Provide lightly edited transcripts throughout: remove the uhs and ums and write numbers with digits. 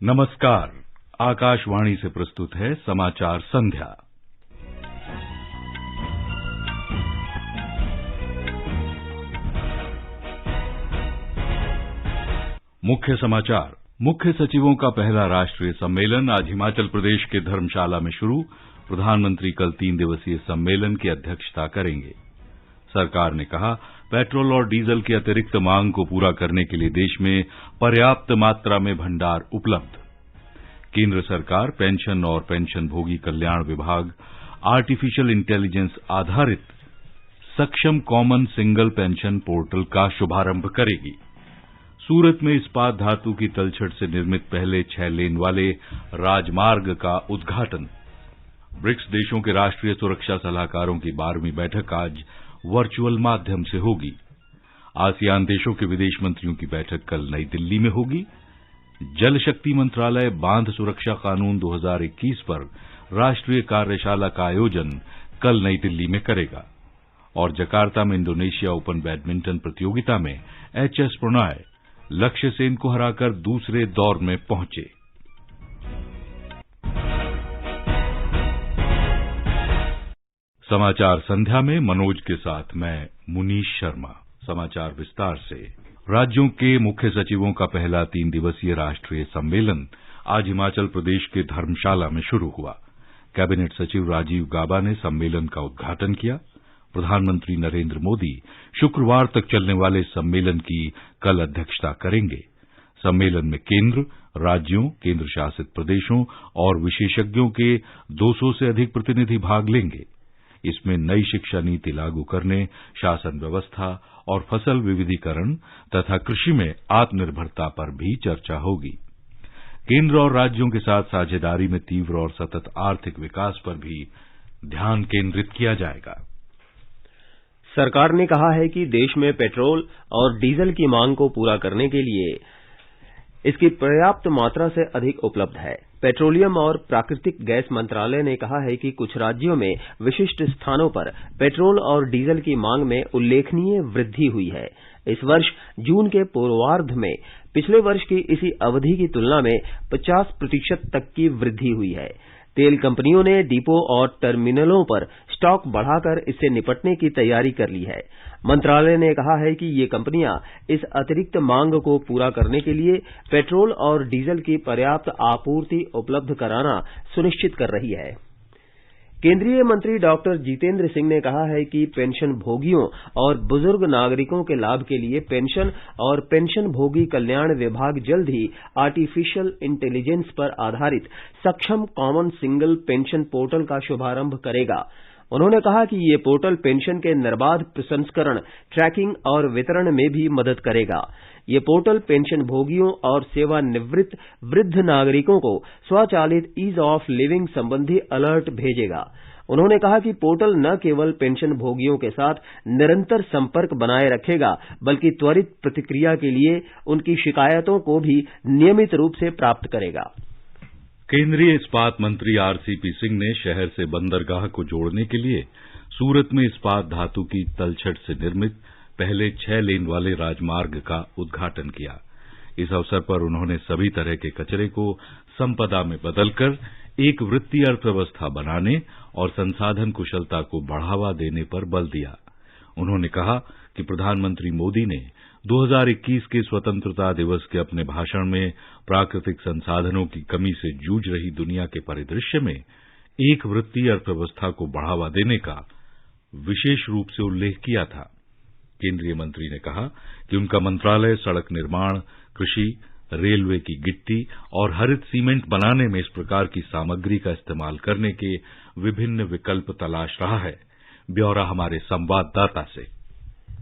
नमस्कार। आकाशवाणी से प्रस्तुत है समाचार संध्या। मुख्य समाचार। मुख्य सचिवों का पहला राष्ट्रीय सम्मेलन आज हिमाचल प्रदेश के धर्मशाला में शुरू। प्रधानमंत्री कल 3 दिवसीय सम्मेलन की अध्यक्षता करेंगे। सरकार ने कहा, पेट्रोल और डीजल की अतिरिक्त मांग को पूरा करने के लिए देश में पर्याप्त मात्रा में भंडार उपलब्ध। केंद्र सरकार पेंशन और पेंशनभोगी कल्याण विभाग आर्टिफिशियल इंटेलिजेंस आधारित सक्षम कॉमन सिंगल पेंशन पोर्टल का शुभारंभ करेगी। सूरत में इस्पात धातु की तलछट से निर्मित पहले 6 लेन वाले राजमार्ग का उद्घाटन। ब्रिक्स देशों के राष्ट्रीय सुरक्षा सलाहकारों की 12वीं बैठक आज वर्चुअल माध्यम से होगी। आसियान देशों के विदेश मंत्रियों की बैठक कल नई दिल्ली में होगी। जल शक्ति मंत्रालय बांध सुरक्षा कानून 2021 पर राष्ट्रीय कार्यशाला का आयोजन कल नई दिल्ली में करेगा। और जकार्ता में इंडोनेशिया ओपन बैडमिंटन प्रतियोगिता में एचएस प्रणॉय लक्ष्य सेन को हराकर दूसरे दौर में पहुंचे। समाचार संध्या में मनोज के साथ मैं मुनीश शर्मा। समाचार विस्तार से। राज्यों के मुख्य सचिवों का पहला 3 दिवसीय राष्ट्रीय सम्मेलन आज हिमाचल प्रदेश के धर्मशाला में शुरू हुआ। कैबिनेट सचिव राजीव गाबा ने सम्मेलन का उद्घाटन किया। प्रधानमंत्री नरेंद्र मोदी शुक्रवार तक चलने वाले सम्मेलन की कल अध्यक्षता करेंगे। सम्मेलन में केंद्र, राज्यों, केंद्र शासित प्रदेशों और विशेषज्ञों के 200 से अधिक प्रतिनिधि भाग लेंगे। इसमें नई शिक्षा नीति लागू करने, शासन व्यवस्था और फसल विविधीकरण तथा कृषि में आत्मनिर्भरता पर भी चर्चा होगी। केंद्र और राज्यों के साथ साझेदारी में तीव्र और सतत आर्थिक विकास पर भी ध्यान केंद्रित किया जाएगा। सरकार ने कहा है कि देश में पेट्रोल और डीजल की मांग को पूरा करने के लिए इसकी पर्याप्त मात्रा से अधिक उपलब्ध है। पेट्रोलियम और प्राकृतिक गैस मंत्रालय ने कहा है कि कुछ राज्यों में विशिष्ट स्थानों पर पेट्रोल और डीजल की मांग में उल्लेखनीय वृद्धि हुई है। इस वर्ष जून के पूर्वार्ध में पिछले वर्ष की इसी अवधि की तुलना में 50% तक की वृद्धि हुई है। तेल कंपनियों ने डिपो और टर्मिनलों पर स्टॉक बढ़ाकर इससे निपटने की तैयारी कर ली है। मंत्रालय ने कहा है कि ये कंपनियां इस अतिरिक्त मांग को पूरा करने के लिए पेट्रोल और डीजल की पर्याप्त आपूर्ति उपलब्ध कराना सुनिश्चित कर रही है। केंद्रीय मंत्री डॉक्टर जितेंद्र सिंह ने कहा है कि पेंशनभोगियों और बुजुर्ग नागरिकों के लाभ के लिए पेंशन और पेंशनभोगी कल्याण विभाग जल्द ही आर्टिफिशियल इंटेलिजेंस पर आधारित सक्षम कॉमन सिंगल पेंशन पोर्टल का शुभारंभ करेगा। उन्होंने कहा कि ये पोर्टल पेंशन के निर्बाध प्रसंस्करण, ट्रैकिंग और वितरण में भी मदद करेगा। ये पोर्टल पेंशनभोगियों और सेवानिवृत्त वृद्ध नागरिकों को स्वचालित ईज ऑफ लिविंग संबंधी अलर्ट भेजेगा। उन्होंने कहा कि पोर्टल न केवल पेंशनभोगियों के साथ निरंतर संपर्क बनाए रखेगा, बल्कि त्वरित प्रतिक्रिया के लिए उनकी शिकायतों को भी नियमित रूप से प्राप्त करेगा। केंद्रीय इस्पात मंत्री आरसीपी सिंह ने शहर से बंदरगाह को जोड़ने के लिए सूरत में इस्पात धातु की तलछट से निर्मित पहले 6 लेन वाले राजमार्ग का उद्घाटन किया। इस अवसर पर उन्होंने सभी तरह के कचरे को संपदा में बदलकर एक वृत्तीय अर्थव्यवस्था बनाने और संसाधन कुशलता को बढ़ावा देने पर बल दिया। उन्होंने कहा कि प्रधानमंत्री मोदी ने 2021 के स्वतंत्रता दिवस के अपने भाषण में प्राकृतिक संसाधनों की कमी से जूझ रही दुनिया के परिदृश्य में एक वृत्तीय अर्थव्यवस्था को बढ़ावा देने का विशेष रूप से उल्लेख किया था। केंद्रीय मंत्री ने कहा कि उनका मंत्रालय सड़क निर्माण, कृषि, रेलवे की गिट्टी और हरित सीमेंट बनाने में इस प्रकार की सामग्री का इस्तेमाल करने के विभिन्न विकल्प तलाश रहा है। ब्यौरा हमारे संवाददाता से।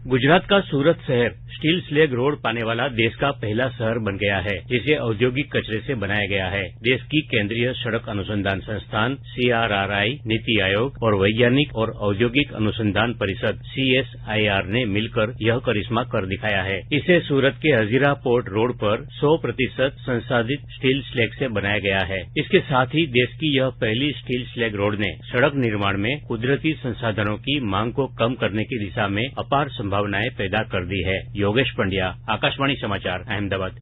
गुजरात का सूरत शहर स्टील स्लैग रोड पाने वाला देश का पहला शहर बन गया है, जिसे औद्योगिक कचरे से बनाया गया है। देश की केंद्रीय सड़क अनुसंधान संस्थान CRRI, नीति आयोग और वैज्ञानिक और औद्योगिक अनुसंधान परिषद CSIR ने मिलकर यह करिश्मा कर दिखाया है। इसे सूरत के हजीरा पोर्ट रोड पर 100% संसाधित स्टील स्लैग से बनाया गया है। इसके साथ ही देश की यह पहली स्टील स्लैग रोड ने सड़क निर्माण में कुदरती संसाधनों की मांग को कम करने की दिशा में अपार संभावनाएं पैदा कर दी है। योगेश पंड्या, आकाशवाणी समाचार, अहमदाबाद।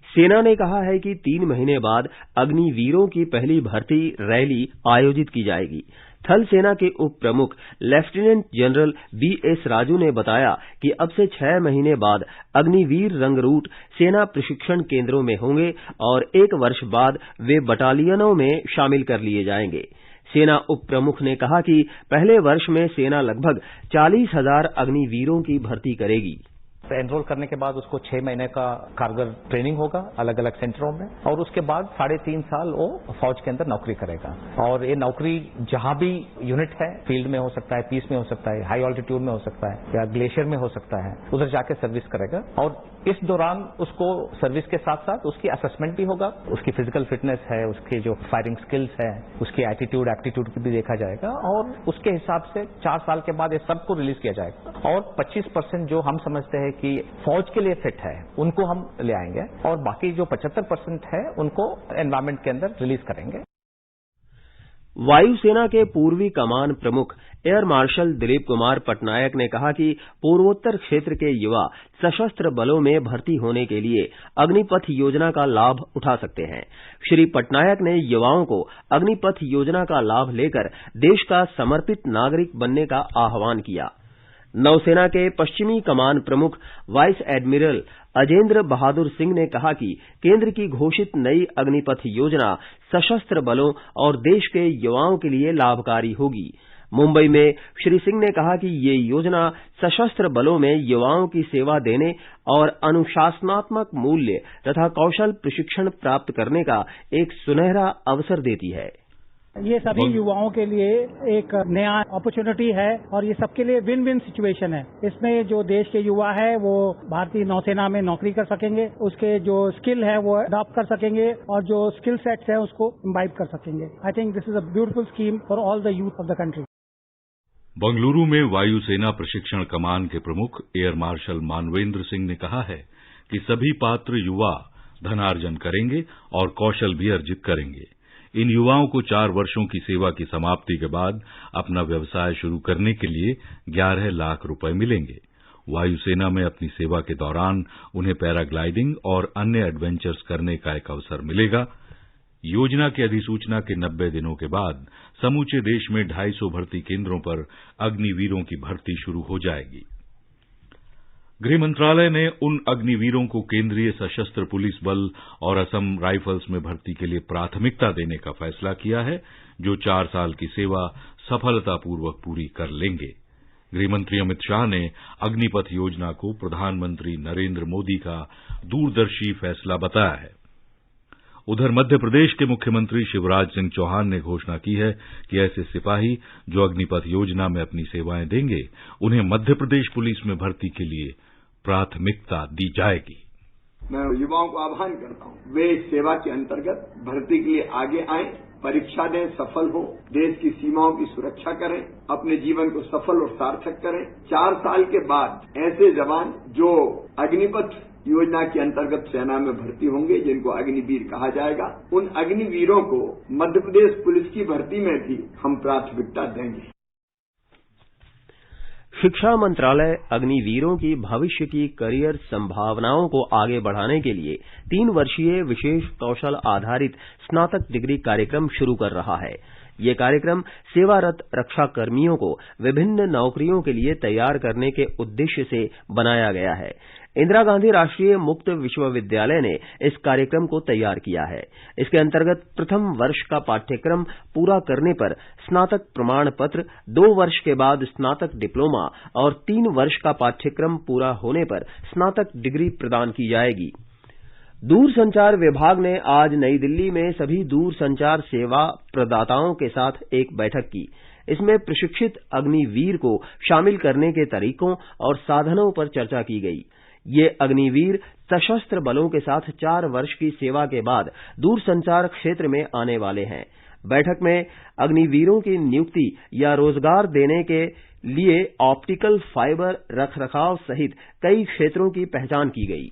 सेना ने कहा है कि 3 महीने बाद अग्निवीरों की पहली भर्ती रैली आयोजित की जाएगी। थल सेना के उप प्रमुख लेफ्टिनेंट जनरल बीएस राजू ने बताया कि अब से 6 महीने बाद अग्निवीर रंगरूट सेना प्रशिक्षण केंद्रों में होंगे और 1 वर्ष बाद वे बटालियनों में शामिल कर लिए जाएंगे। सेना उप प्रमुख ने कहा कि पहले वर्ष में सेना लगभग 40,000 अग्निवीरों की भर्ती करेगी। एनरोल करने के बाद उसको 6 महीने का कारगर ट्रेनिंग होगा अलग अलग सेंटरों में, और उसके बाद 3.5 साल वो फौज के अंदर नौकरी करेगा। और ये नौकरी जहां भी यूनिट है, फील्ड में हो सकता है, पीस में हो सकता है, हाई ऑल्टीट्यूड में हो सकता है या ग्लेशियर में हो सकता है, उधर जाके सर्विस करेगा। और इस दौरान उसको सर्विस के साथ साथ उसकी असेसमेंट भी होगा, उसकी फिजिकल फिटनेस है, उसकी जो फायरिंग स्किल्स है, उसकी एटीट्यूड एप्टीट्यूड भी देखा जाएगा, और उसके हिसाब से 4 साल के बाद ये सबको रिलीज किया जाएगा। और 25% जो हम समझते हैं कि फौज के लिए फिट है उनको हम ले आएंगे, और बाकी जो 75% है उनको एनवायरमेंट के अंदर रिलीज करेंगे। वायुसेना के पूर्वी कमान प्रमुख एयर मार्शल दिलीप कुमार पटनायक ने कहा कि पूर्वोत्तर क्षेत्र के युवा सशस्त्र बलों में भर्ती होने के लिए अग्निपथ योजना का लाभ उठा सकते हैं। श्री पटनायक ने युवाओं को अग्निपथ योजना का लाभ लेकर देश का समर्पित नागरिक बनने का आह्वान किया। नौसेना के पश्चिमी कमान प्रमुख वाइस एडमिरल अजेंद्र बहादुर सिंह ने कहा कि केंद्र की घोषित नई अग्निपथ योजना सशस्त्र बलों और देश के युवाओं के लिए लाभकारी होगी। मुंबई में श्री सिंह ने कहा कि ये योजना सशस्त्र बलों में युवाओं की सेवा देने और अनुशासनात्मक मूल्य तथा कौशल प्रशिक्षण प्राप्त करने का एक सुनहरा अवसर देती है। ये सभी युवाओं के लिए एक नया अपॉर्चुनिटी है और ये सबके लिए विन विन सिचुएशन है। इसमें जो देश के युवा है वो भारतीय नौसेना में नौकरी कर सकेंगे, उसके जो स्किल है वो अडॉप्ट कर सकेंगे और जो स्किल सेट्स है उसको इम्बाइब कर सकेंगे। I think this is a beautiful scheme for all the youth of the country. Bengaluru में वायुसेना प्रशिक्षण कमान के प्रमुख एयर मार्शल मानवेंद्र सिंह ने कहा है कि सभी पात्र युवा धनार्जन करेंगे और कौशल भी अर्जित करेंगे। इन युवाओं को 4 वर्षों की सेवा की समाप्ति के बाद अपना व्यवसाय शुरू करने के लिए 11 लाख रुपए मिलेंगे। वायुसेना में अपनी सेवा के दौरान उन्हें पैराग्लाइडिंग और अन्य एडवेंचर्स करने का एक अवसर मिलेगा। योजना की अधिसूचना के 90 दिनों के बाद समूचे देश में 250 भर्ती केंद्रों पर अग्निवीरों की भर्ती शुरू हो जाएगी। गृह मंत्रालय ने उन अग्निवीरों को केंद्रीय सशस्त्र पुलिस बल और असम राइफल्स में भर्ती के लिए प्राथमिकता देने का फैसला किया है, जो 4 साल की सेवा सफलतापूर्वक पूरी कर लेंगे। गृहमंत्री अमित शाह ने अग्निपथ योजना को प्रधानमंत्री नरेंद्र मोदी का दूरदर्शी फैसला बताया है। उधर मध्य प्रदेश के मुख्यमंत्री शिवराज सिंह चौहान ने घोषणा की है कि ऐसे सिपाही जो अग्निपथ योजना में अपनी सेवाएं देंगे, उन्हें मध्य प्रदेश पुलिस में भर्ती के लिए प्राथमिकता दी जाएगी। मैं युवाओं को आह्वान करता हूं, वे इस सेवा के अंतर्गत भर्ती के लिए आगे आएं, परीक्षा दें, सफल हो, देश की सीमाओं की सुरक्षा करें, अपने जीवन को सफल और सार्थक करें। 4 साल के बाद ऐसे जवान जो अग्निपथ योजना के अंतर्गत सेना में भर्ती होंगे, जिनको अग्निवीर कहा जाएगा, उन अग्निवीरों को मध्य प्रदेश पुलिस की भर्ती में भी हम प्राथमिकता देंगे। शिक्षा मंत्रालय अग्निवीरों की भविष्य की करियर संभावनाओं को आगे बढ़ाने के लिए 3 वर्षीय विशेष कौशल आधारित स्नातक डिग्री कार्यक्रम शुरू कर रहा है। ये कार्यक्रम सेवारत रक्षा कर्मियों को विभिन्न नौकरियों के लिए तैयार करने के उद्देश्य से बनाया गया है। इंदिरा गांधी राष्ट्रीय मुक्त विश्वविद्यालय ने इस कार्यक्रम को तैयार किया है। इसके अंतर्गत प्रथम वर्ष का पाठ्यक्रम पूरा करने पर स्नातक प्रमाण पत्र, 2 वर्ष के बाद स्नातक डिप्लोमा और 3 वर्ष का पाठ्यक्रम पूरा होने पर स्नातक डिग्री प्रदान की जाएगी। दूरसंचार विभाग ने आज नई दिल्ली में सभी दूरसंचार सेवा प्रदाताओं के साथ एक बैठक की। इसमें प्रशिक्षित अग्निवीर को शामिल करने के तरीकों और साधनों पर चर्चा की गई। ये अग्निवीर सशस्त्र बलों के साथ 4 वर्ष की सेवा के बाद दूरसंचार क्षेत्र में आने वाले हैं। बैठक में अग्निवीरों की नियुक्ति या रोजगार देने के लिए ऑप्टिकल फाइबर रखरखाव सहित कई क्षेत्रों की पहचान की गई।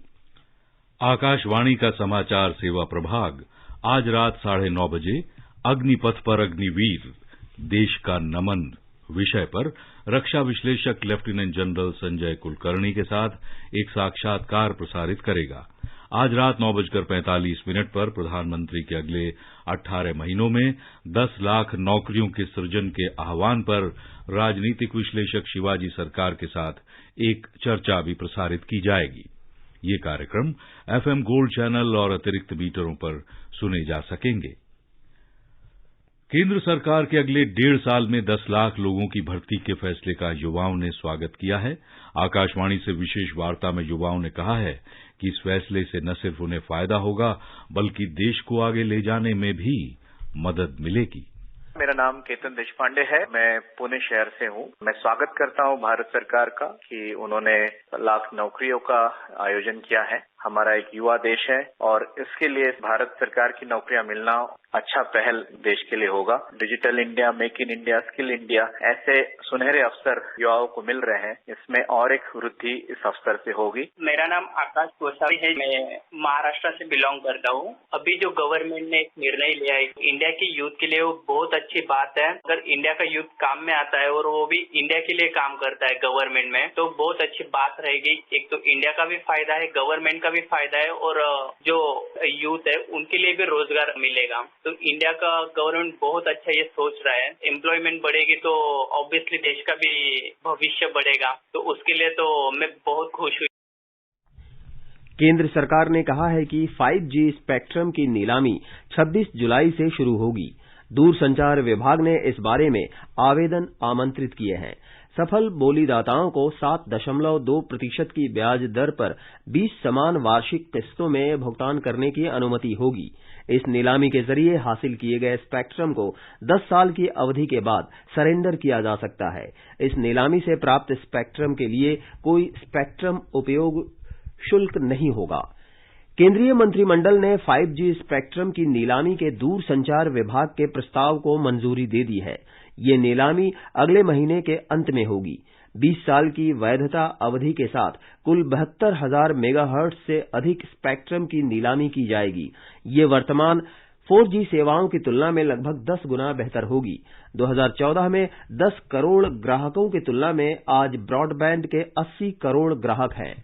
आकाशवाणी का समाचार सेवा प्रभाग आज रात 9:30 बजे अग्निपथ पर अग्निवीर देश का नमन विषय पर रक्षा विश्लेषक लेफ्टिनेंट जनरल संजय कुलकर्णी के साथ एक साक्षात्कार प्रसारित करेगा। आज रात 9:45 पर प्रधानमंत्री के अगले 18 महीनों में 10 लाख नौकरियों के सृजन के आह्वान पर राजनीतिक विश्लेषक शिवाजी सरकार के साथ एक चर्चा भी प्रसारित की जाएगी। ये कार्यक्रम एफएम गोल्ड चैनल और अतिरिक्त मीटरों पर सुने जा सकेंगे। केंद्र सरकार के अगले 1.5 साल में 10 लाख लोगों की भर्ती के फैसले का युवाओं ने स्वागत किया है। आकाशवाणी से विशेष वार्ता में युवाओं ने कहा है कि इस फैसले से न सिर्फ उन्हें फायदा होगा बल्कि देश को आगे ले जाने में भी मदद मिलेगी। मेरा नाम केतन देशपांडे है। मैं पुणे शहर से हूँ। मैं स्वागत करता हूँ भारत सरकार का कि उन्होंने लाख नौकरियों का आयोजन किया है। हमारा एक युवा देश है और इसके लिए भारत सरकार की नौकरियां मिलना अच्छा पहल देश के लिए होगा। Digital India, make in India, skill India, ऐसे सुनहरे अवसर युवाओं को मिल रहे हैं। इसमें और एक वृद्धि इस अवसर से होगी। मेरा नाम आकाश गोसावी है। मैं महाराष्ट्र से बिलोंग करता हूँ। अभी जो गवर्नमेंट ने एक निर्णय लिया है इंडिया की यूथ के लिए, वो बहुत अच्छी बात है। अगर इंडिया का यूथ काम में आता है और वो भी इंडिया के लिए काम करता है गवर्नमेंट में, तो बहुत अच्छी बात रहेगी। एक तो इंडिया का भी फायदा है, गवर्नमेंट का भी फायदा है और जो यूथ है उनके लिए भी रोजगार मिलेगा। तो इंडिया का गवर्नमेंट बहुत अच्छा ये सोच रहा है। एम्प्लॉयमेंट बढ़ेगी तो ऑब्वियसली देश का भी भविष्य बढ़ेगा। तो उसके लिए तो मैं बहुत खुश हुई। केंद्र सरकार ने कहा है कि 5G स्पेक्ट्रम की नीलामी 26 जुलाई से शुरू होगी। दूरसंचार विभाग ने इस बारे में आवेदन आमंत्रित किए हैं। सफल बोलीदाताओं को 7.2% की ब्याज दर पर 20 समान वार्षिक किस्तों में भुगतान करने की अनुमति होगी। इस नीलामी के जरिए हासिल किए गए स्पेक्ट्रम को 10 साल की अवधि के बाद सरेंडर किया जा सकता है। इस नीलामी से प्राप्त स्पेक्ट्रम के लिए कोई स्पेक्ट्रम उपयोग शुल्क नहीं होगा। केंद्रीय मंत्रिमंडल ने 5G स्पेक्ट्रम की नीलामी के दूरसंचार विभाग के प्रस्ताव को मंजूरी दे दी है। ये नीलामी अगले महीने के अंत में होगी। 20 साल की वैधता अवधि के साथ कुल 72,000 मेगाहर्ट्ज से अधिक स्पेक्ट्रम की नीलामी की जाएगी। ये वर्तमान 4G सेवाओं की तुलना में लगभग 10 गुना बेहतर होगी। 2014 में 10 करोड़ ग्राहकों की तुलना में आज ब्रॉडबैंड के 80 करोड़ ग्राहक हैं।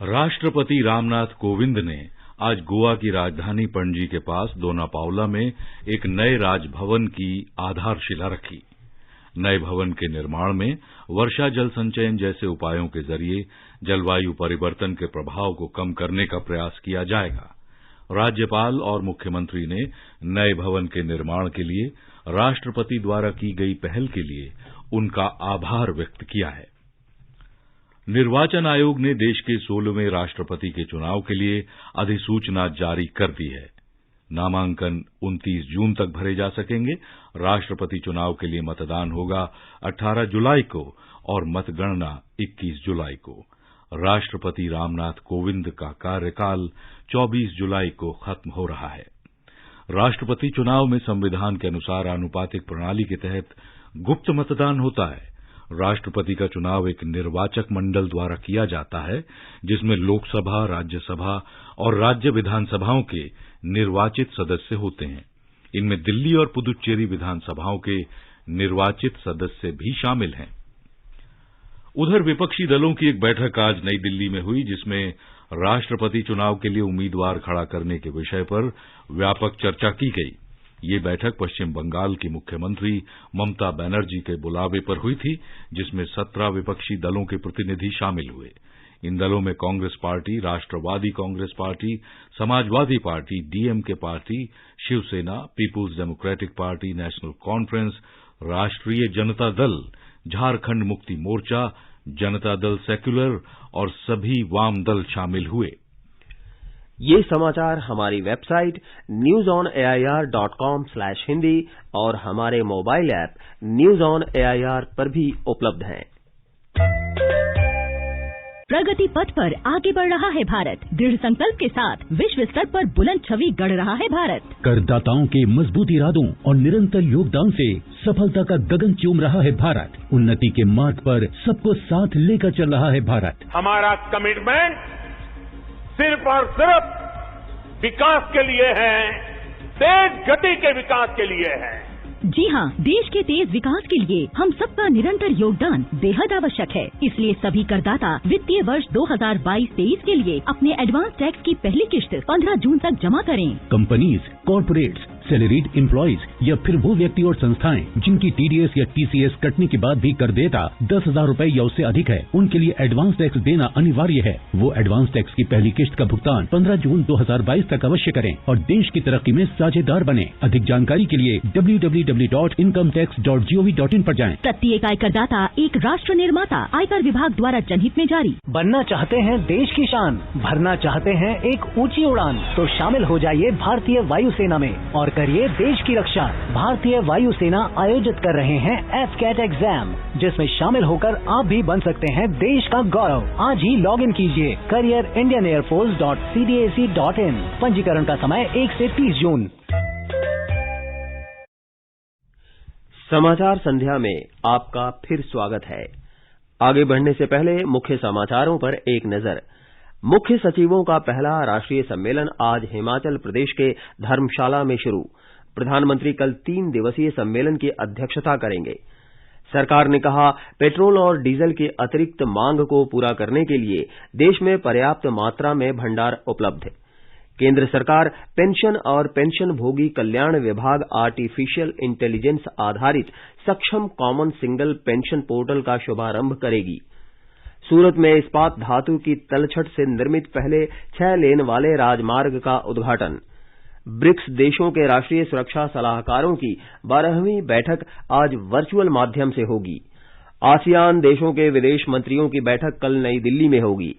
राष्ट्रपति रामनाथ कोविंद ने आज गोवा की राजधानी पणजी के पास दोनापावला में एक नए राजभवन की आधारशिला रखी। नए भवन के निर्माण में वर्षा जल संचयन जैसे उपायों के जरिए जलवायु परिवर्तन के प्रभाव को कम करने का प्रयास किया जाएगा। राज्यपाल और मुख्यमंत्री ने नए भवन के निर्माण के लिए राष्ट्रपति द्वारा की गई पहल के लिए उनका आभार व्यक्त किया है। निर्वाचन आयोग ने देश के 16वें राष्ट्रपति के चुनाव के लिए अधिसूचना जारी कर दी है। नामांकन 29 जून तक भरे जा सकेंगे। राष्ट्रपति चुनाव के लिए मतदान होगा 18 जुलाई को और मतगणना 21 जुलाई को। राष्ट्रपति रामनाथ कोविंद का कार्यकाल 24 जुलाई को खत्म हो रहा है। राष्ट्रपति चुनाव में संविधान के अनुसार आनुपातिक प्रणाली के तहत गुप्त मतदान होता है। राष्ट्रपति का चुनाव एक निर्वाचक मंडल द्वारा किया जाता है जिसमें लोकसभा, राज्यसभा और राज्य विधानसभाओं के निर्वाचित सदस्य होते हैं। इनमें दिल्ली और पुदुच्चेरी विधानसभाओं के निर्वाचित सदस्य भी शामिल हैं। उधर विपक्षी दलों की एक बैठक आज नई दिल्ली में हुई जिसमें राष्ट्रपति चुनाव के लिए उम्मीदवार खड़ा करने के विषय पर व्यापक चर्चा की गई। ये बैठक पश्चिम बंगाल की मुख्यमंत्री ममता बनर्जी के बुलावे पर हुई थी जिसमें 17 विपक्षी दलों के प्रतिनिधि शामिल हुए। इन दलों में Congress party, Rashtrawadi Congress party, Samajwadi party, DMK party, Shiv Sena, People's Democratic Party, National Conference, Rashtriya Janata दल, झारखंड मुक्ति मोर्चा, जनता दल सेक्युलर और सभी वाम दल शामिल हुए। ये समाचार हमारी वेबसाइट newsonair.com/hindi और हमारे mobile app news on AIR पर भी उपलब्ध हैं। प्रगति पथ पर आगे बढ़ रहा है भारत। दृढ़ संकल्प के साथ विश्व स्तर पर बुलंद छवि गढ़ रहा है भारत। करदाताओं के मजबूत इरादों और निरंतर योगदान से सफलता का गगन चूम रहा है भारत। उन्नति के मार्ग पर सबको साथ लेकर चल रहा है भारत। हमारा कमिटमेंट सिर्फ और सिर्फ विकास के लिए है, तेज गति के विकास के लिए है। जी हाँ, देश के तेज विकास के लिए हम सबका निरंतर योगदान बेहद आवश्यक है। इसलिए सभी करदाता वित्तीय वर्ष 2022-23 के लिए अपने एडवांस टैक्स की पहली किश्त 15 जून तक जमा करें। कंपनीज, कॉर्पोरेट्स, सैलरीड एम्प्लॉइज या फिर वो व्यक्ति और संस्थाएं जिनकी TDS या TCS कटने के बाद भी कर देता 10,000 रूपए या उससे अधिक है, उनके लिए एडवांस टैक्स देना अनिवार्य है। वो एडवांस टैक्स की पहली किश्त का भुगतान 15 जून 2022 तक अवश्य करें और देश की तरक्की में साझेदार बने। अधिक जानकारी के लिए www.incometax.gov.in पर जाएं। प्रत्येक आयकरदाता एक राष्ट्र निर्माता, आयकर विभाग द्वारा जनहित में जारी। बनना चाहते हैं देश की शान, भरना चाहते हैं एक ऊंची उड़ान, तो शामिल हो जाइए भारतीय वायुसेना में और करिए देश की रक्षा। भारतीय वायुसेना आयोजित कर रहे हैं FCAT एग्जाम, जिसमें शामिल होकर आप भी बन सकते हैं देश का गौरव। आज ही लॉग इन कीजिए careerindianairforce.cdac.in। पंजीकरण का समय 1 से 30 जून। समाचार संध्या में आपका फिर स्वागत है। आगे बढ़ने से पहले मुख्य समाचारों पर एक नजर। मुख्य सचिवों का पहला राष्ट्रीय सम्मेलन आज हिमाचल प्रदेश के धर्मशाला में शुरू। प्रधानमंत्री कल 3 दिवसीय सम्मेलन की अध्यक्षता करेंगे। सरकार ने कहा, पेट्रोल और डीजल की अतिरिक्त मांग को पूरा करने के लिए देश में पर्याप्त मात्रा में भंडार उपलब्ध है। केंद्र सरकार पेंशन और पेंशनभोगी कल्याण विभाग आर्टिफिशियल इंटेलिजेंस आधारित सक्षम कॉमन सिंगल पेंशन पोर्टल का शुभारंभ करेगी। सूरत में इस्पात धातु की तलछट से निर्मित पहले 6 लेन वाले राजमार्ग का उद्घाटन। ब्रिक्स देशों के राष्ट्रीय सुरक्षा सलाहकारों की 12वीं बैठक आज वर्चुअल माध्यम से होगी। आसियान देशों के विदेश मंत्रियों की बैठक कल नई दिल्ली में होगी।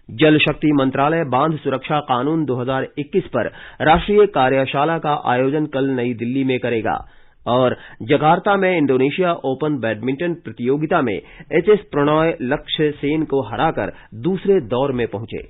जल शक्ति मंत्रालय बांध सुरक्षा कानून 2021 पर राष्ट्रीय कार्यशाला का आयोजन कल नई दिल्ली में करेगा और जकार्ता में इंडोनेशिया ओपन बैडमिंटन प्रतियोगिता में HS प्रणॉय लक्ष्य सेन को हराकर दूसरे दौर में पहुंचे।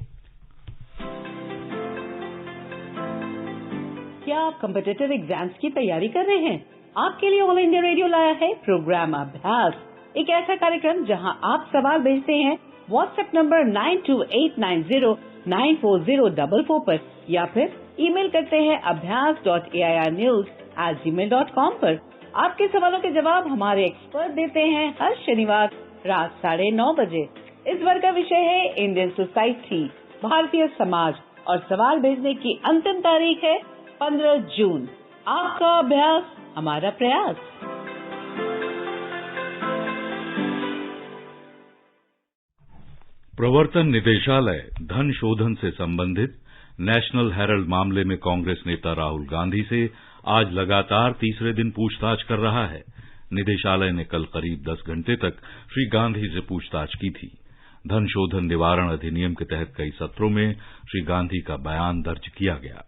क्या आप कॉम्पिटिटिव एग्जाम्स की तैयारी कर रहे हैं? आपके लिए ऑल इंडिया रेडियो लाया है प्रोग्राम अभ्यास, एक ऐसा कार्यक्रम जहां आप सवाल भेजते हैं व्हाट्सएप नंबर 9289094044 पर या फिर ईमेल करते हैं abhyas.airnews@gmail.com पर। आपके सवालों के जवाब हमारे एक्सपर्ट देते हैं हर शनिवार रात 9:30 बजे। इस बार का विषय है इंडियन सोसाइटी, भारतीय समाज, और सवाल भेजने की अंतिम तारीख है 15 जून। आपका अभ्यास हमारा प्रयास। प्रवर्तन निदेशालय धन शोधन से संबंधित नेशनल हेराल्ड मामले में कांग्रेस नेता राहुल गांधी से आज लगातार तीसरे दिन पूछताछ कर रहा है। निदेशालय ने कल करीब 10 घंटे तक श्री गांधी से पूछताछ की थी। धन शोधन निवारण अधिनियम के तहत कई सत्रों में श्री गांधी का बयान दर्ज किया गया।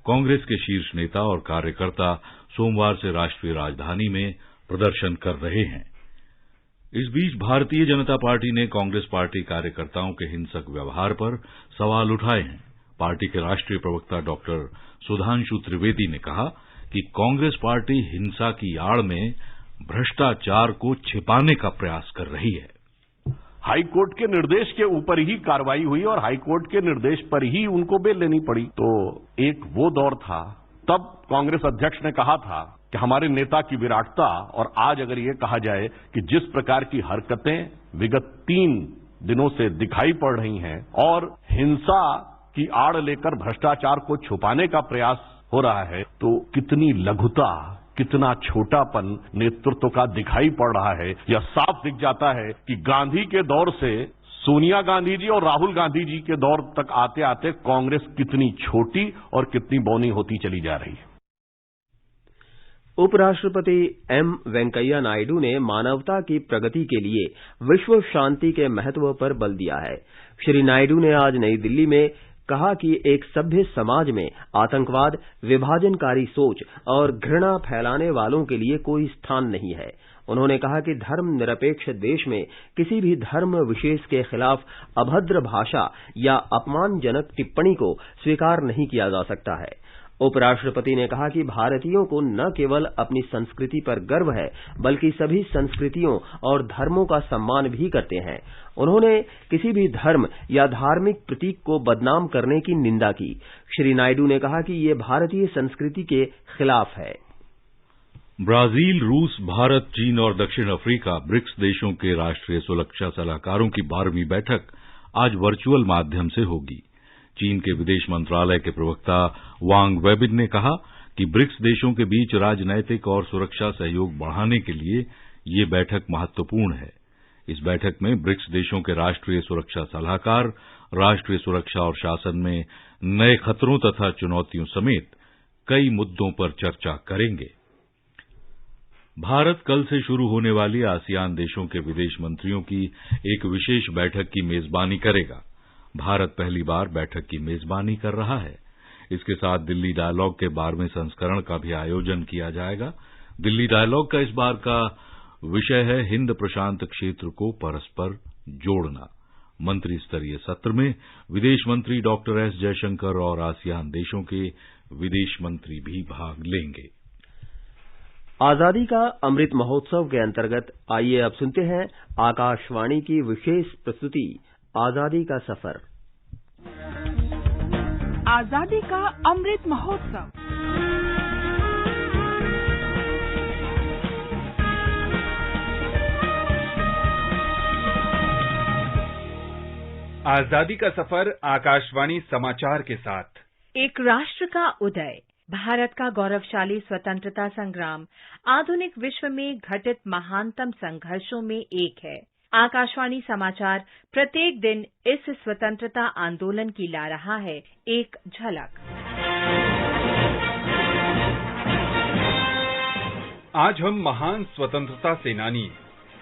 कांग्रेस के शीर्ष नेता और कार्यकर्ता सोमवार से राष्ट्रीय राजधानी में प्रदर्शन कर रहे हैं। इस बीच भारतीय जनता पार्टी ने कांग्रेस पार्टी कार्यकर्ताओं के हिंसक व्यवहार पर सवाल उठाए हैं। पार्टी के राष्ट्रीय प्रवक्ता डॉक्टर सुधांशु त्रिवेदी ने कहा कि कांग्रेस पार्टी हिंसा की आड़ में भ्रष्टाचार को छिपाने का प्रयास कर रही है। हाईकोर्ट के निर्देश के ऊपर ही कार्रवाई हुई और हाईकोर्ट के निर्देश पर ही उनको बेल लेनी पड़ी। तो एक वो दौर था, तब कांग्रेस अध्यक्ष ने कहा था कि हमारे नेता की विराटता, और आज अगर ये कहा जाए कि जिस प्रकार की हरकतें विगत 3 दिनों से दिखाई पड़ रही हैं और हिंसा की आड़ लेकर भ्रष्टाचार को छुपाने का प्रयास हो रहा है, तो कितनी लघुता, कितना छोटापन नेतृत्व का दिखाई पड़ रहा है। यह साफ दिख जाता है कि गांधी के दौर से सोनिया गांधी जी और राहुल गांधी जी के दौर तक आते आते कांग्रेस कितनी छोटी और कितनी बौनी होती चली जा रही है। उपराष्ट्रपति एम वेंकैया नायडू ने मानवता की प्रगति के लिए विश्व शांति के महत्व पर बल दिया है। श्री नायडू ने आज नई दिल्ली में कहा कि एक सभ्य समाज में आतंकवाद, विभाजनकारी सोच और घृणा फैलाने वालों के लिए कोई स्थान नहीं है। उन्होंने कहा कि धर्मनिरपेक्ष देश में किसी भी धर्म विशेष के खिलाफ अभद्र भाषा या अपमानजनक टिप्पणी को स्वीकार नहीं किया जा सकता है। उपराष्ट्रपति ने कहा कि भारतीयों को न केवल अपनी संस्कृति पर गर्व है, बल्कि सभी संस्कृतियों और धर्मों का सम्मान भी करते हैं। उन्होंने किसी भी धर्म या धार्मिक प्रतीक को बदनाम करने की निंदा की। श्री नायडू ने कहा कि ये भारतीय संस्कृति के खिलाफ है। ब्राजील, रूस, भारत, चीन और दक्षिण अफ्रीका ब्रिक्स देशों के राष्ट्रीय सुरक्षा सलाहकारों की 12वीं बैठक आज वर्चुअल माध्यम से होगी। चीन के विदेश मंत्रालय के प्रवक्ता वांग वेबिन ने कहा कि ब्रिक्स देशों के बीच राजनैतिक और सुरक्षा सहयोग बढ़ाने के लिए ये बैठक महत्वपूर्ण है। इस बैठक में ब्रिक्स देशों के राष्ट्रीय सुरक्षा सलाहकार राष्ट्रीय सुरक्षा और शासन में नए खतरों तथा चुनौतियों समेत कई मुद्दों पर चर्चा करेंगे। भारत कल से शुरू होने वाली आसियान देशों के विदेश मंत्रियों की एक विशेष बैठक की मेजबानी करेगा। भारत पहली बार बैठक की मेजबानी कर रहा है। इसके साथ दिल्ली डायलॉग के 12वें संस्करण का भी आयोजन किया जाएगा। दिल्ली डायलॉग का इस बार का विषय है हिंद प्रशांत क्षेत्र को परस्पर जोड़ना। मंत्री स्तरीय सत्र में विदेश मंत्री डॉक्टर एस जयशंकर और आसियान देशों के विदेश मंत्री भी भाग लेंगे। आजादी का अमृत महोत्सव के अंतर्गत आइए अब सुनते हैं आकाशवाणी की विशेष प्रस्तुति आजादी का सफर। आजादी का अमृत महोत्सव। आजादी का सफर आकाशवाणी समाचार के साथ। एक राष्ट्र का उदय, भारत का गौरवशाली स्वतंत्रता संग्राम आधुनिक विश्व में घटित महानतम संघर्षों में एक है। आकाशवाणी समाचार प्रत्येक दिन इस स्वतंत्रता आंदोलन की ला रहा है एक झलक। आज हम महान स्वतंत्रता सेनानी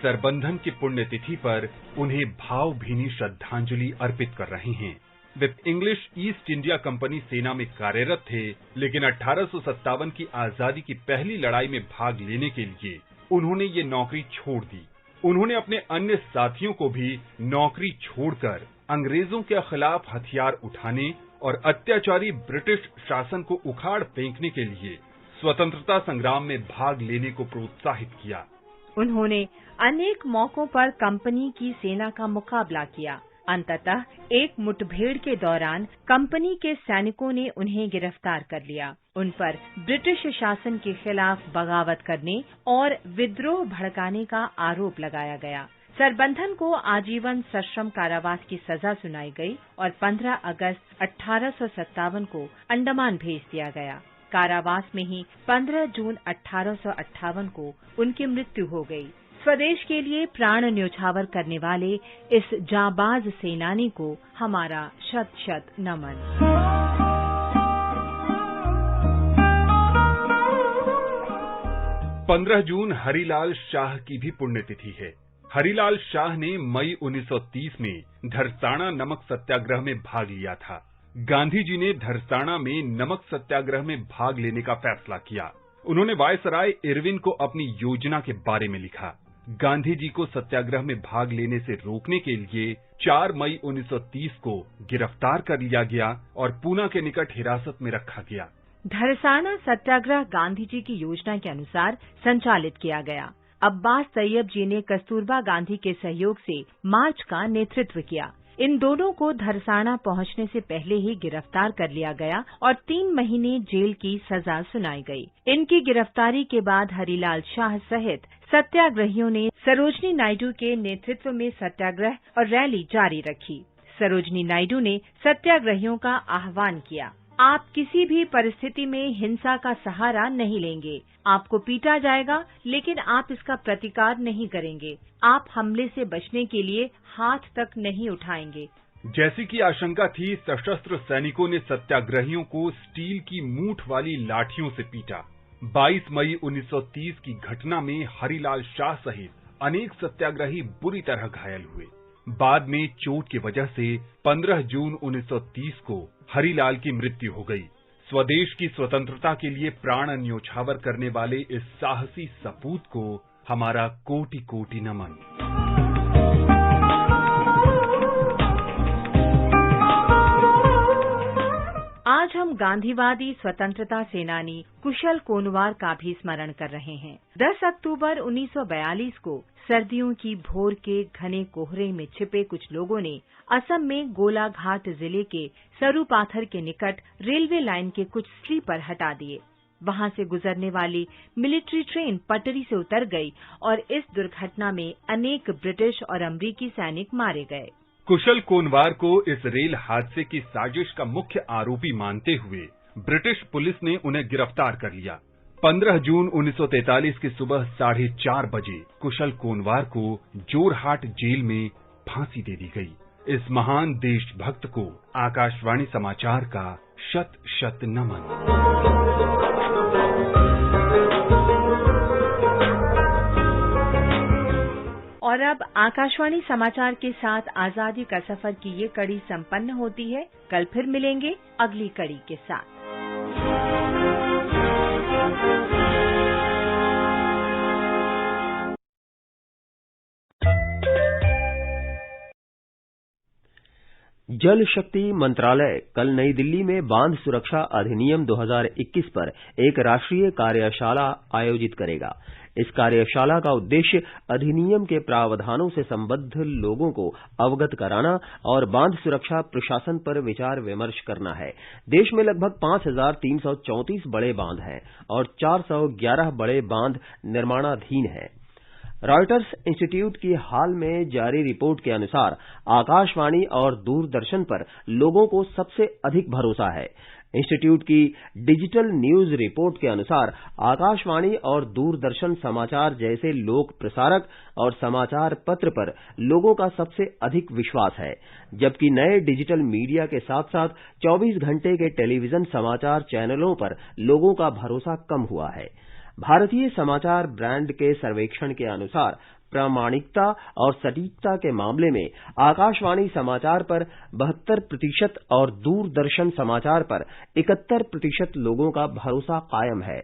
सरबंधन की पुण्यतिथि पर उन्हें भावभीनी श्रद्धांजलि अर्पित कर रहे हैं। वे इंग्लिश ईस्ट इंडिया कंपनी सेना में कार्यरत थे, लेकिन 1857 की आजादी की पहली लड़ाई में भाग लेने के लिए उन्होंने ये नौकरी छोड़ दी। उन्होंने अपने अन्य साथियों को भी नौकरी छोड़कर अंग्रेजों के खिलाफ हथियार उठाने और अत्याचारी ब्रिटिश शासन को उखाड़ फेंकने के लिए स्वतंत्रता संग्राम में भाग लेने को प्रोत्साहित किया। उन्होंने अनेक मौकों पर कंपनी की सेना का मुकाबला किया। अंततः एक मुठभेड़ के दौरान कंपनी के सैनिकों ने उन्हें गिरफ्तार कर लिया। उन पर ब्रिटिश शासन के खिलाफ बगावत करने और विद्रोह भड़काने का आरोप लगाया गया। सरबंधन को आजीवन सश्रम कारावास की सजा सुनाई गई और 15 अगस्त 1857 को अंडमान भेज दिया गया। कारावास में ही 15 जून 1858 को उनकी मृत्यु हो गई। स्वदेश के लिए प्राण न्योछावर करने वाले इस जांबाज सेनानी को हमारा शत शत नमन। 15 जून हरिलाल शाह की भी पुण्यतिथि है। हरिलाल शाह ने मई 1930 में धरसाना नमक सत्याग्रह में भाग लिया था। गांधी जी ने धरसाना में नमक सत्याग्रह में भाग लेने का फैसला किया। उन्होंने वायसराय इरविन को अपनी योजना के बारे में लिखा। गांधी जी को सत्याग्रह में भाग लेने से रोकने के लिए 4 मई 1930 को गिरफ्तार कर लिया गया और पूना के निकट हिरासत में रखा गया। धरसाना सत्याग्रह गांधी जी की योजना के अनुसार संचालित किया गया। अब्बास तैयब जी ने कस्तूरबा गांधी के सहयोग से मार्च का नेतृत्व किया। इन दोनों को धरसाना पहुंचने से पहले ही गिरफ्तार कर लिया गया और 3 महीने जेल की सजा सुनाई गई। इनकी गिरफ्तारी के बाद हरिलाल शाह सहित सत्याग्रहियों ने सरोजनी नायडू के नेतृत्व में सत्याग्रह और रैली जारी रखी। सरोजनी नायडू ने सत्याग्रहियों का आह्वान किया, आप किसी भी परिस्थिति में हिंसा का सहारा नहीं लेंगे। आपको पीटा जाएगा, लेकिन आप इसका प्रतिकार नहीं करेंगे। आप हमले से बचने के लिए हाथ तक नहीं उठाएंगे। जैसी की आशंका थी, सशस्त्र सैनिकों ने सत्याग्रहियों को स्टील की मूठ वाली लाठियों से पीटा। 22 मई 1930 की घटना में हरिलाल शाह सहित अनेक सत्याग्रही बुरी तरह घायल हुए। बाद में चोट की वजह से 15 जून 1930 को हरिलाल की मृत्यु हो गई। स्वदेश की स्वतंत्रता के लिए प्राण न्योछावर करने वाले इस साहसी सपूत को हमारा कोटि कोटि नमन। आज हम गांधीवादी स्वतंत्रता सेनानी कुशल कोनवार का भी स्मरण कर रहे हैं। 10 अक्टूबर 1942 को सर्दियों की भोर के घने कोहरे में छिपे कुछ लोगों ने असम में गोलाघाट जिले के सरूपाथर के निकट रेलवे लाइन के कुछ स्लीपर हटा दिए। वहां से गुजरने वाली मिलिट्री ट्रेन पटरी से उतर गई और इस दुर्घटना में अनेक ब्रिटिश और अमरीकी सैनिक मारे गए। कुशल कोनवार को इस रेल हादसे की साजिश का मुख्य आरोपी मानते हुए ब्रिटिश पुलिस ने उन्हें गिरफ्तार कर लिया। 15 जून 1943 की सुबह 4:30 बजे कुशल कोनवार को जोरहाट जेल में फांसी दे दी गई। इस महान देशभक्त को आकाशवाणी समाचार का शत शत नमन। और अब आकाशवाणी समाचार के साथ आजादी का सफर की ये कड़ी संपन्न होती है। कल फिर मिलेंगे अगली कड़ी के साथ। जल शक्ति मंत्रालय कल नई दिल्ली में बांध सुरक्षा अधिनियम 2021 पर एक राष्ट्रीय कार्यशाला आयोजित करेगा। इस कार्यशाला का उद्देश्य अधिनियम के प्रावधानों से संबद्ध लोगों को अवगत कराना और बांध सुरक्षा प्रशासन पर विचार विमर्श करना है। देश में लगभग 5,334 बड़े बांध हैं और 411 बड़े बांध निर्माणाधीन हैं। रॉयटर्स इंस्टीट्यूट की हाल में जारी रिपोर्ट के अनुसार आकाशवाणी और दूरदर्शन पर लोगों को सबसे अधिक भरोसा है। इंस्टीट्यूट की डिजिटल न्यूज रिपोर्ट के अनुसार आकाशवाणी और दूरदर्शन समाचार जैसे लोक प्रसारक और समाचार पत्र पर लोगों का सबसे अधिक विश्वास है, जबकि नए डिजिटल मीडिया के साथ साथ 24 घंटे के टेलीविजन समाचार चैनलों पर लोगों का भरोसा कम हुआ है। भारतीय समाचार ब्रांड के सर्वेक्षण के अनुसार प्रामाणिकता और सटीकता के मामले में आकाशवाणी समाचार पर 72% और दूरदर्शन समाचार पर 71% लोगों का भरोसा कायम है।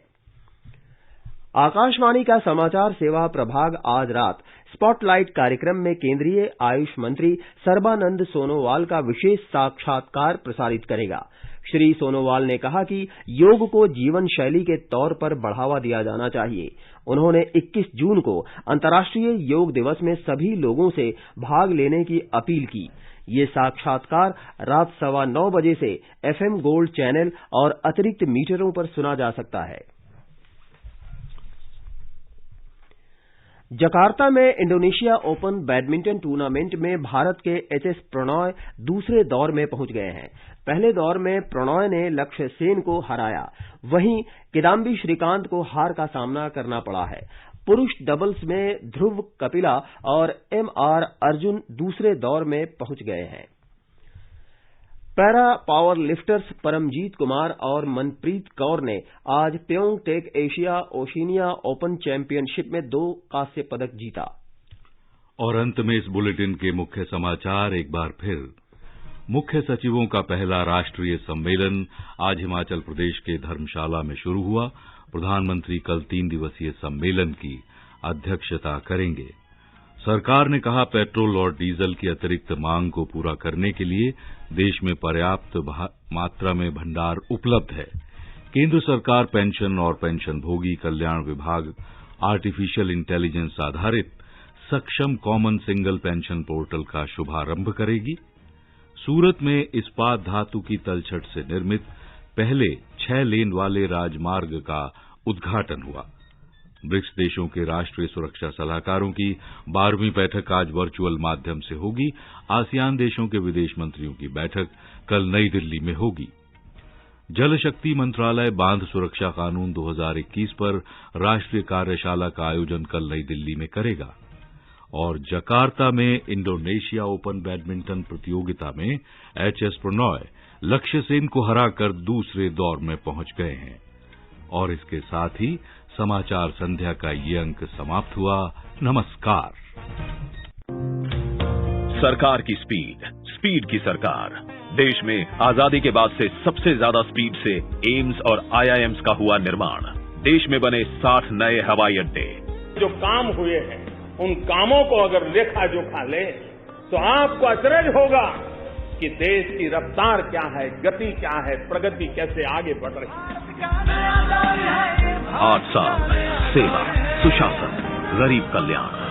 आकाशवाणी का समाचार सेवा प्रभाग आज रात स्पॉटलाइट कार्यक्रम में केंद्रीय आयुष मंत्री सर्बानंद सोनोवाल का विशेष साक्षात्कार प्रसारित करेगा। श्री सोनोवाल ने कहा कि योग को जीवन शैली के तौर पर बढ़ावा दिया जाना चाहिए। उन्होंने 21 जून को अंतर्राष्ट्रीय योग दिवस में सभी लोगों से भाग लेने की अपील की। ये साक्षात्कार रात 9:15 बजे से FM गोल्ड चैनल और अतिरिक्त मीटरों पर सुना जा सकता है। जकार्ता में इंडोनेशिया ओपन बैडमिंटन टूर्नामेंट में भारत के एचएस प्रणॉय दूसरे दौर में पहुंच गए हैं। पहले दौर में प्रणॉय ने लक्ष्य सेन को हराया, वहीं किदाम्बी श्रीकांत को हार का सामना करना पड़ा है। पुरुष डबल्स में ध्रुव कपिला और MR अर्जुन दूसरे दौर में पहुंच गए हैं। Para powerlifters Paramjeet Kumar और मनप्रीत कौर ने आज Pyeongtaek Asia Oceania open championship में 2 कांस्य पदक जीता। और अंत में इस बुलेटिन के मुख्य समाचार एक बार फिर। मुख्य सचिवों का पहला राष्ट्रीय सम्मेलन आज हिमाचल प्रदेश के धर्मशाला में शुरू हुआ। प्रधानमंत्री कल 3 दिवसीय सम्मेलन की अध्यक्षता करेंगे। सरकार ने कहा, पेट्रोल और डीजल की अतिरिक्त मांग को पूरा करने के लिए देश में पर्याप्त मात्रा में भंडार उपलब्ध है। केंद्र सरकार पेंशन और पेंशनभोगी कल्याण विभाग आर्टिफिशियल इंटेलिजेंस आधारित सक्षम कॉमन सिंगल पेंशन पोर्टल का शुभारंभ करेगी। सूरत में इस्पात धातु की तलछट से निर्मित पहले 6 लेन वाले राजमार्ग का उद्घाटन हुआ। ब्रिक्स देशों के राष्ट्रीय सुरक्षा सलाहकारों की 12वीं बैठक आज वर्चुअल माध्यम से होगी। आसियान देशों के विदेश मंत्रियों की बैठक कल नई दिल्ली में होगी। जल शक्ति मंत्रालय बांध सुरक्षा कानून 2021 पर राष्ट्रीय कार्यशाला का आयोजन कल नई दिल्ली में करेगा। और जकार्ता में इंडोनेशिया ओपन बैडमिंटन प्रतियोगिता में एचएस प्रणॉय लक्ष्य सेन को हराकर दूसरे दौर में पहुंच गए हैं। और इसके साथ ही समाचार संध्या का ये अंक समाप्त हुआ। नमस्कार। सरकार की स्पीड की सरकार। देश में आजादी के बाद से सबसे ज्यादा स्पीड से एम्स और आईआईएम्स का हुआ निर्माण। देश में बने 60 नए हवाई अड्डे। जो काम हुए हैं उन कामों को अगर लेखा जोखा ले तो आपको अचरज होगा कि देश की रफ्तार क्या है, गति क्या है, प्रगति कैसे आगे बढ़ रही है। 8 साल सेवा, सुशासन, गरीब कल्याण।